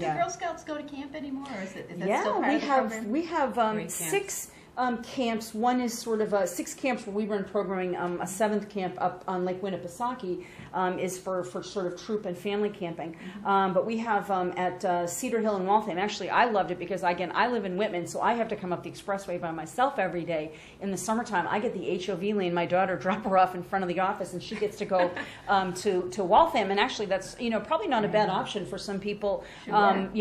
do Girl Scouts go to camp anymore, or is that still part we of the have program? we have 6 camps. One is sort of 6 camps where we run programming. A 7th camp up on Lake Winnipesaukee is for sort of troop and family camping. But we have at Cedar Hill in Waltham. Actually, I loved it because, again, I live in Whitman, so I have to come up the expressway by myself every day. In the summertime, I get the HOV lane. My daughter drop her off in front of the office, and she gets to go to Waltham. And actually, that's probably not a bad option for some people. From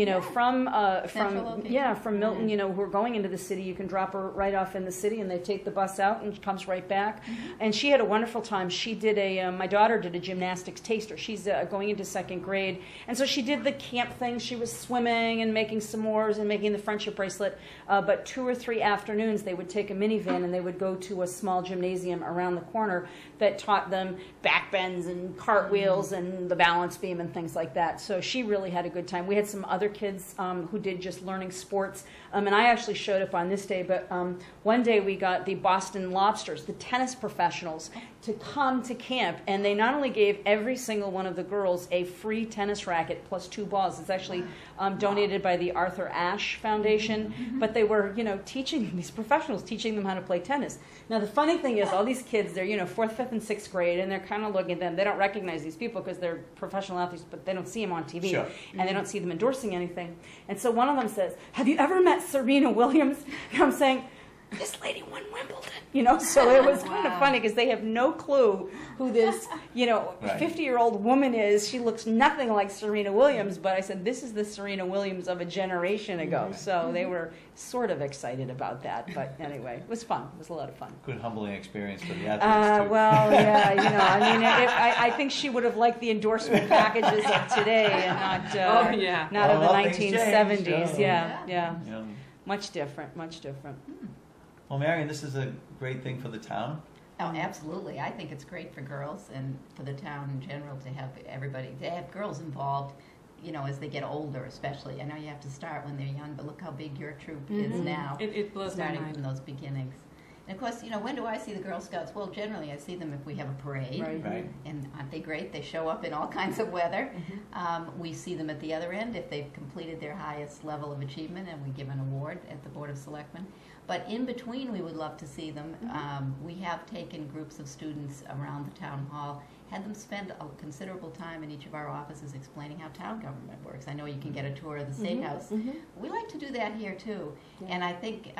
Milton, who are going into the city. You can drop her right off in the city, and they take the bus out and comes right back. And she had a wonderful time. She did my daughter did a gymnastics taster. She's going into 2nd grade, and so she did the camp thing. She was swimming and making s'mores and making the friendship bracelet. But 2 or 3 afternoons, they would take a minivan and they would go to a small gymnasium around the corner that taught them back bends and cartwheels and the balance beam and things like that. So she really had a good time. We had some other kids who did just learning sports, and I actually showed up on this day, but one day we got the Boston Lobsters, the tennis professionals, to come to camp, and they not only gave every single one of the girls a free tennis racket plus 2 balls. It's actually donated by the Arthur Ashe Foundation, but they were, teaching these professionals, teaching them how to play tennis. Now the funny thing is, all these kids, they're 4th, 5th, and 6th grade, and they're kind of looking at them. They don't recognize these people because they're professional athletes, but they don't see them on TV, and they don't see them endorsing anything. And so one of them says, "Have you ever met Serena Williams?" And I'm saying, "This lady won Wimbledon," so it was kind of funny because they have no clue who this, 50-year-old woman is. She looks nothing like Serena Williams, but I said, this is the Serena Williams of a generation ago. So they were sort of excited about that. But anyway, it was fun. It was a lot of fun. Good humbling experience for the athletes, too. Well, yeah, I think she would have liked the endorsement packages of today and not of the 1970s. Yeah. Much different. Hmm. Well, Marion, this is a great thing for the town. Oh, absolutely. I think it's great for girls and for the town in general to have girls involved, as they get older especially. I know you have to start when they're young, but look how big your troop is now. It blows my mind. Starting from those beginnings. And of course, when do I see the Girl Scouts? Well, generally I see them if we have a parade. Right. And aren't they great? They show up in all kinds of weather. We see them at the other end if they've completed their highest level of achievement, and we give an award at the Board of Selectmen. But in between, we would love to see them. We have taken groups of students around the town hall, had them spend a considerable time in each of our offices explaining how town government works. I know you can get a tour of the State House. We like to do that here, too. And I think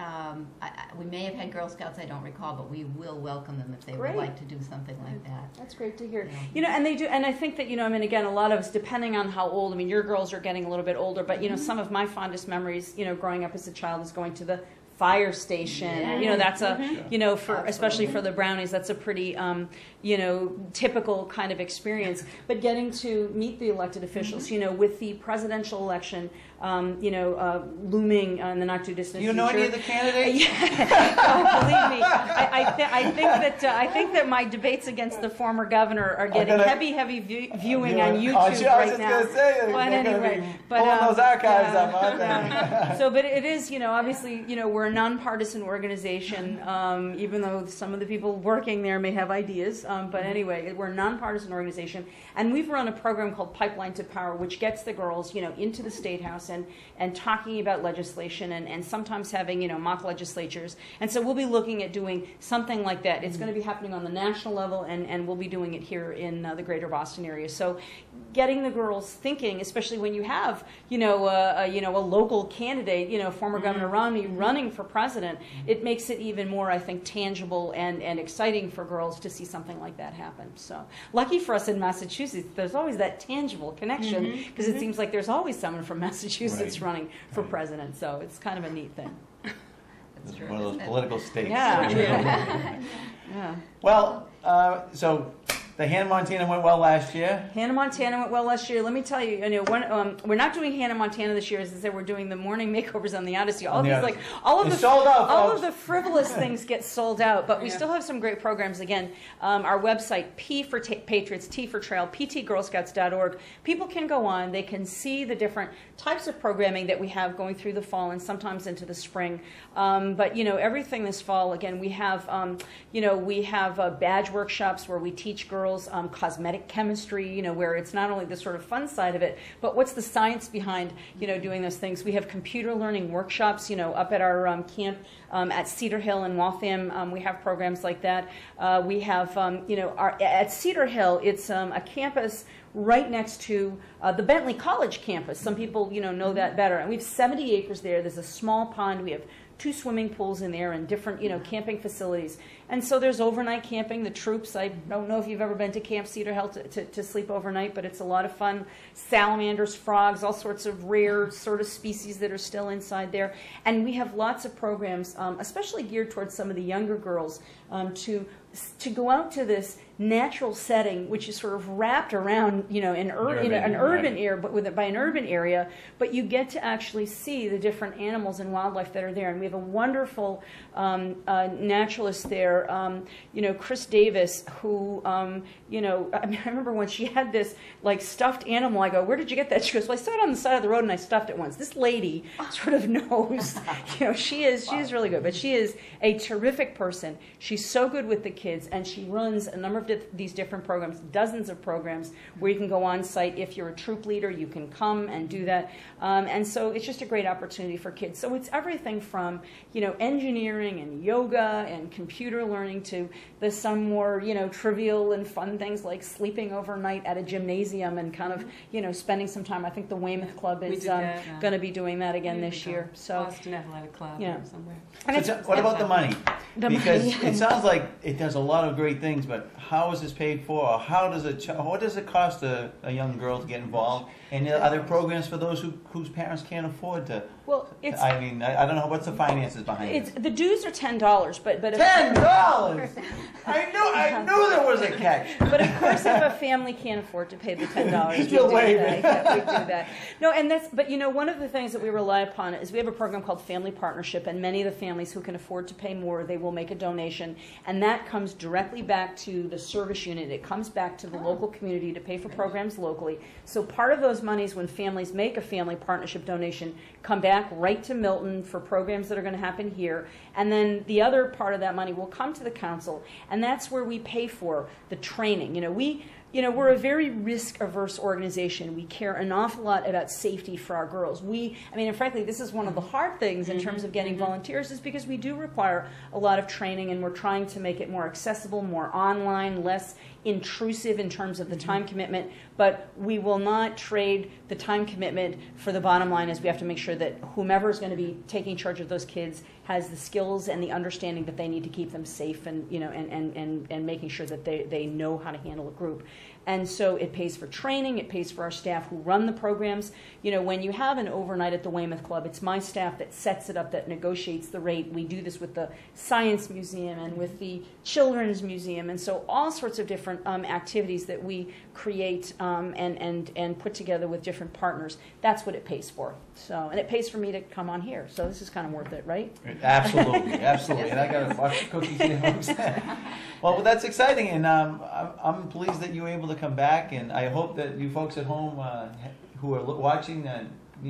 we may have had Girl Scouts, I don't recall, but we will welcome them if they would like to do something like that. That's great to hear. And they do, and I think that, again, a lot of us, depending on how old, your girls are getting a little bit older, but, some of my fondest memories, growing up as a child is going to the fire station. That's a, especially for the Brownies, that's a pretty, typical kind of experience. But getting to meet the elected officials, with the presidential election, looming in the not too distant future. You know any of the candidates? Believe me, I think that my debates against the former governor are getting heavy viewing on YouTube right now. I was just going to say, but anyway, pulling those archives up, aren't they? So, but it is, obviously, we're a nonpartisan organization, even though some of the people working there may have ideas. But anyway, we're a nonpartisan organization, and we've run a program called Pipeline to Power, which gets the girls, into the State House and talking about legislation and sometimes having, mock legislatures. And so we'll be looking at doing something like that. It's going to be happening on the national level, and we'll be doing it here in the greater Boston area. So getting the girls thinking, especially when you have, a local candidate, former Governor Romney running for president, it makes it even more, I think, tangible and exciting for girls to see something like that happen. So lucky for us in Massachusetts, there's always that tangible connection because it seems like there's always someone from Massachusetts running for president. So it's kind of a neat thing. That's true, one of those political states. Yeah. Well, so the Hannah Montana went well last year. Hannah Montana went well last year. Let me tell you, we're not doing Hannah Montana this year. As I said, we're doing the morning makeovers on the Odyssey. All of the frivolous things get sold out, but we still have some great programs. Again, our website, P for Patriots, T for Trail, ptgirlscouts.org. People can go on. They can see the different types of programming that we have going through the fall and sometimes into the spring. But everything this fall. Again, we have badge workshops where we teach girls girls, cosmetic chemistry, you know, where it's not only the sort of fun side of it, but what's the science behind, you know, doing those things. We have computer learning workshops, you know, up at our camp at Cedar Hill in Waltham. We have programs like that. We have, you know, at Cedar Hill, it's a campus right next to the Bentley College campus. Some people, you know that better. And we have 70 acres there. There's a small pond. We have 2 swimming pools in there and different, you know, camping facilities. And so there's overnight camping. The troops, I don't know if you've ever been to Camp Cedar Hill to sleep overnight, but it's a lot of fun. Salamanders, frogs, all sorts of rare sort of species that are still inside there. And we have lots of programs, especially geared towards some of the younger girls, to go out to this natural setting, which is sort of wrapped around, you know, an urban area, but by an urban area, but you get to actually see the different animals and wildlife that are there. And we have a wonderful naturalist there, you know, Chris Davis, who, you know, I remember when she had this like stuffed animal. I go, "Where did you get that?" She goes, "Well, I saw it on the side of the road and I stuffed it once." This lady sort of knows, you know, she is really good, but she is a terrific person. She's so good with the kids, and she runs a number of these different programs, dozens of programs where you can go on site. If you're a troop leader, you can come and do that. And so it's just a great opportunity for kids. So it's everything from, you know, engineering and yoga and computer learning to some more, you know, trivial and fun things like sleeping overnight at a gymnasium and kind of, you know, spending some time. I think the Weymouth Club is going to be doing that again this year. So Boston Athletic Club or somewhere. And So what about the money? Because money. it sounds like it does a lot of great things, but how is this paid for? Or what does it cost a young girl to get involved? And are there programs for those whose parents can't afford to? Well, it's, I mean, I don't know what's the finances behind it. the dues are $10, but if, $10. I knew there was a catch. But of course, if a family can't afford to pay the $10, we Still do waving. that. We do that. No, and but you know, one of the things that we rely upon is we have a program called Family Partnership, and many of the families who can afford to pay more, they will make a donation, and that comes directly back to the service unit. It comes back to the local community to pay for programs locally. So part of those monies, when families make a Family Partnership donation, come back right to Milton for programs that are going to happen here, and then the other part of that money will come to the council, and that's where we pay for the training. We're a very risk-averse organization. We care an awful lot about safety for our girls. And frankly, this is one of the hard things in terms of getting volunteers, is because we do require a lot of training, and we're trying to make it more accessible, more online, less intrusive in terms of the time commitment, but we will not trade the time commitment for the bottom line. Is we have to make sure that whomever is going to be taking charge of those kids has the skills and the understanding that they need to keep them safe, and and making sure that they know how to handle a group. And so it pays for training, it pays for our staff who run the programs. You know, when you have an overnight at the Weymouth Club, it's my staff that sets it up, that negotiates the rate. We do this with the Science Museum and with the Children's Museum, and so all sorts of different activities that we create and put together with different partners. That's what it pays for. So, and it pays for me to come on here. So this is kind of worth it, right? Absolutely, absolutely. And I got a box of cookies here. Well, that's exciting, and I'm pleased that you were able to come back, and I hope that you folks at home who are watching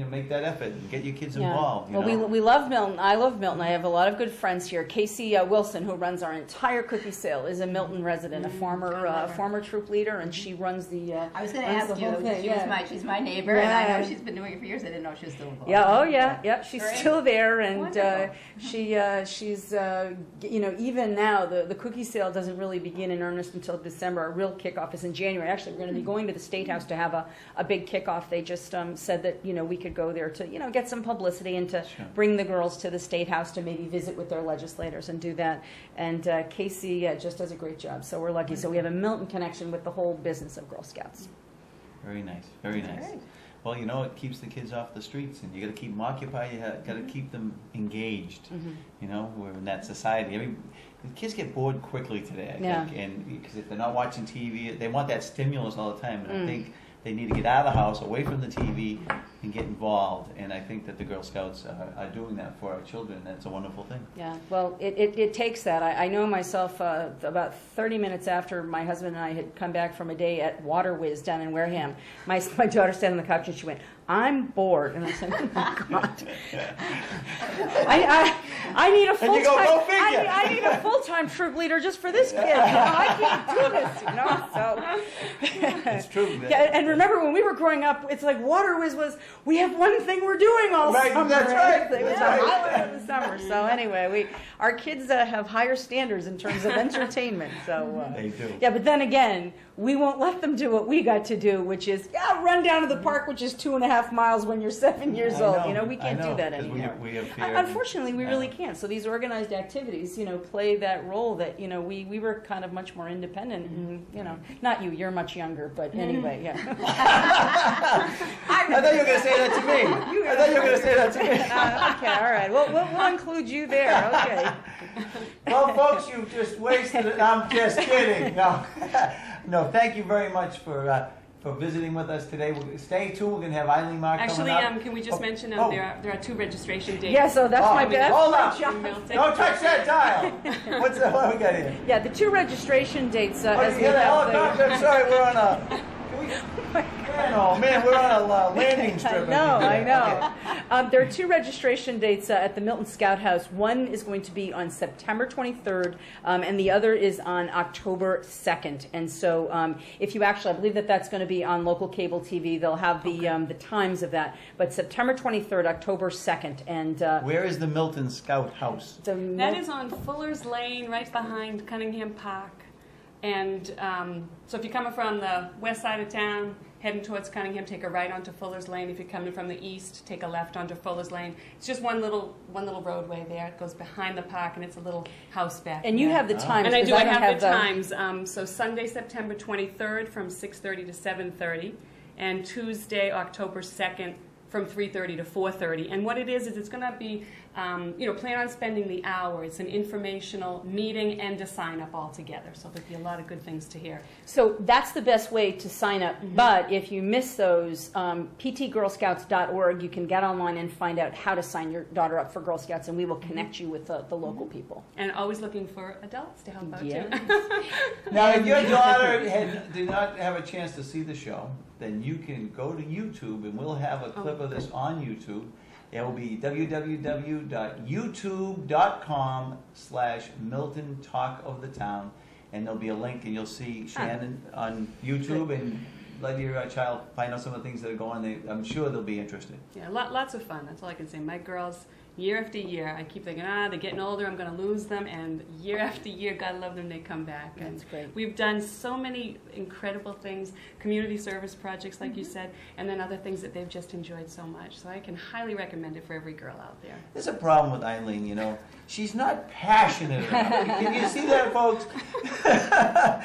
make that effort and get your kids involved. Well, we love Milton. I love Milton. I have a lot of good friends here. Casey Wilson, who runs our entire cookie sale, is a Milton resident, a former troop leader, and she runs the. I was going to ask you. She's my neighbor, and I know she's been doing it for years. I didn't know she was still involved. Yeah. Oh, yeah. She's Great. still there, and Wonderful. she's even now the cookie sale doesn't really begin in earnest until December. Our real kickoff is in January. Actually, we're going to be going to the State House to have a big kickoff. They just said that we could go there to get some publicity and to bring the girls to the State House to maybe visit with their legislators and do that. And Casey just does a great job. So we're lucky. So we have a Milton connection with the whole business of Girl Scouts. Very nice. Very nice. Great. Well, it keeps the kids off the streets, and you got to keep them occupied. You got to keep them engaged. We're in that society. The kids get bored quickly today, I think, and because if they're not watching TV, they want that stimulus all the time. And I think they need to get out of the house, away from the TV, and get involved. And I think that the Girl Scouts are doing that for our children. That's a wonderful thing. Yeah, well, it takes that. I know myself about 30 minutes after my husband and I had come back from a day at Water Whiz down in Wareham, my daughter sat on the couch and she went, "I'm bored." And I said, "Oh, God. I need a full-time, "Go figure." I need a full-time troop leader just for this kid. You know, I can't do this, you know." So It's true. yeah, and remember when we were growing up, it's like Water Whiz was, we have one thing we're doing all Right, summer. that's right, It was that's a right. highlight of the summer. So anyway, our kids have higher standards in terms of entertainment. So They do. yeah, but then again, we won't let them do what we got to do, which is run down to the park, which is 2.5 miles when you're 7 years I old. know, You know, we I can't know, do that 'cause anymore. we have fear. Unfortunately, we really Yeah. can't. So these organized activities, you know, play that role that, you know, we were kind of much more independent. And, you know, not you, you're much younger, but anyway, yeah. I thought you were going to say that to me. I thought you were going to say that to me. Okay, all right. We'll include you there. Okay. Well, folks, you just wasted it. I'm just kidding. No, no. Thank you very much for visiting with us today. Stay tuned. We're going to have Eileen Maher Actually, coming up. can we just mention there are 2 registration dates? Yeah, so that's my best. Hold up. in Milton. Don't touch that dial. What do we got here? Yeah, the 2 registration dates as we Yeah, the have helicopter. I'm sorry, we're on a... Can we... Man, we're on a landing strip. I know. There are 2 registration dates at the Milton Scout House. One is going to be on September 23rd, and the other is on October 2nd. And so if you actually, I believe that's going to be on local cable TV. They'll have the times of that. But September 23rd, October 2nd. And Where is the Milton Scout House? That is on Fuller's Lane, right behind Cunningham Park. And so if you're coming from the west side of town, heading towards Cunningham, take a right onto Fuller's Lane. If you're coming from the east, take a left onto Fuller's Lane. It's just one little roadway there. It goes behind the park, and it's a little house back And there. you have the times. And I 'cause do. I don't have the times. So Sunday, September 23rd from 6:30 to 7:30, and Tuesday, October 2nd from 3:30 to 4:30. And what it is it's going to be, plan on spending the hour. It's an informational meeting and a sign-up all together. So there'll be a lot of good things to hear. So that's the best way to sign up. But if you miss those, ptgirlscouts.org, you can get online and find out how to sign your daughter up for Girl Scouts, and we will connect you with the local people. And always looking for adults to help out Yeah. too. Now, if your daughter did not have a chance to see the show, then you can go to YouTube, and we'll have a clip of this on YouTube. It will be www.youtube.com/Milton Talk of the Town, and there'll be a link, and you'll see Shannon on YouTube, and let your child find out some of the things that are going on. I'm sure they'll be interested. Yeah, lots of fun. That's all I can say. My girls, year after year, I keep thinking, they're getting older, I'm going to lose them. And year after year, God love them, they come back. And That's great. We've done so many incredible things, community service projects, like you said, and then other things that they've just enjoyed so much. So I can highly recommend it for every girl out there. There's a problem with Eileen, you know. She's not passionate enough. Can you see that, folks? Yeah,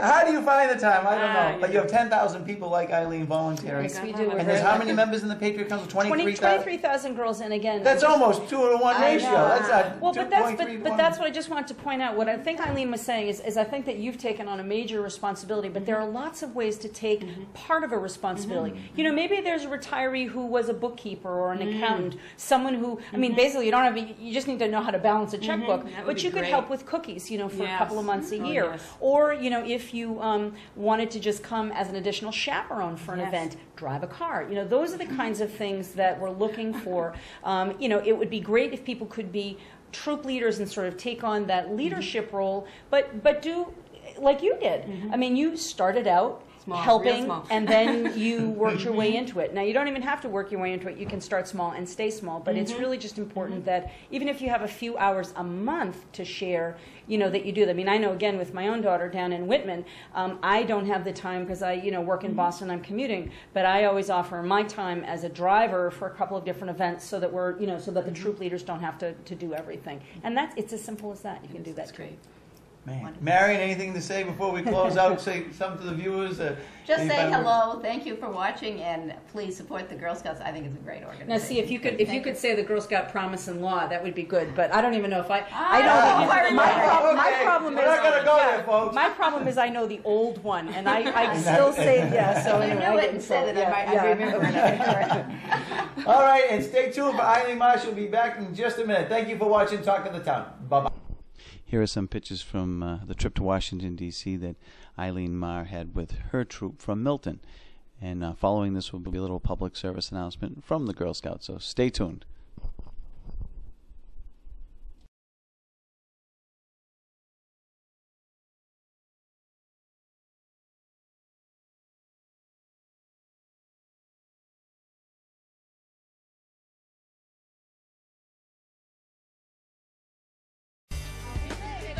how do you find the time? I don't know. But you have 10,000 people like Eileen volunteering. Yes, we do. And there's how many members in the Patriot Council? 23,000? 23,000 girls, and again... That's almost 2-to-1 ratio. That's a Well, but that's 2.3 but that's what I just wanted to point out. What I think Eileen was saying is I think that you've taken on a major responsibility, but there are lots of ways to take part of a responsibility. You know, maybe there's a retiree who was a bookkeeper or an accountant, someone who, I mean, basically you just need to know how to balance a checkbook, That would but be you could great. help with cookies, you know, for a couple of months a year. Yes. Or, you know, if you wanted to just come as an additional chaperone for an event, drive a car. You know, those are the kinds of things that we're looking for. You know, it would be great if people could be troop leaders and sort of take on that leadership role, but do like you did. I mean, you started out Small, real helping, small. and then you worked your way into it. Now, you don't even have to work your way into it. You can start small and stay small, but it's really just important that even if you have a few hours a month to share, you know, that you do that. I mean, I know, again, with my own daughter down in Whitman, I don't have the time because I, you know, work in Boston, I'm commuting, but I always offer my time as a driver for a couple of different events so that we're, you know, so that the troop leaders don't have to do everything. And it's as simple as that. You can do that. That's great. Man. Wonderful. Marion, anything to say before we close out? Say something to the viewers? Just any say final words? hello, thank you for watching, and please support the Girl Scouts. I think it's a great organization. Now, see, if you could Thank you. say the Girl Scout promise and law, that would be good. But I don't even know if I I know don't the, know. my Okay, problem we're is not gonna go there, folks. My problem is I know the old one, and I still say yes. So If you anyway, knew I it get and in said trouble. it, I remember when I heard it. All right, and stay tuned for Eileen Maher. She'll be back in just a minute. Thank you for watching Talk of the Town. Bye-bye. Here are some pictures from the trip to Washington, D.C. that Eileen Maher had with her troop from Milton. And following this will be a little public service announcement from the Girl Scouts, so stay tuned.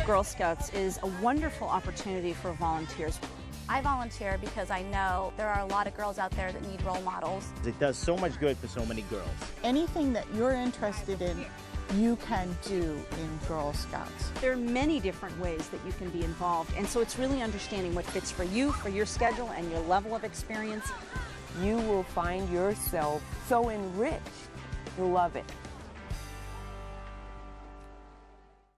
Girl Scouts is a wonderful opportunity for volunteers. I volunteer because I know there are a lot of girls out there that need role models. It does so much good for so many girls. Anything that you're interested in, you can do in Girl Scouts. There are many different ways that you can be involved, and so it's really understanding what fits for you, for your schedule, and your level of experience. You will find yourself so enriched. You'll love it.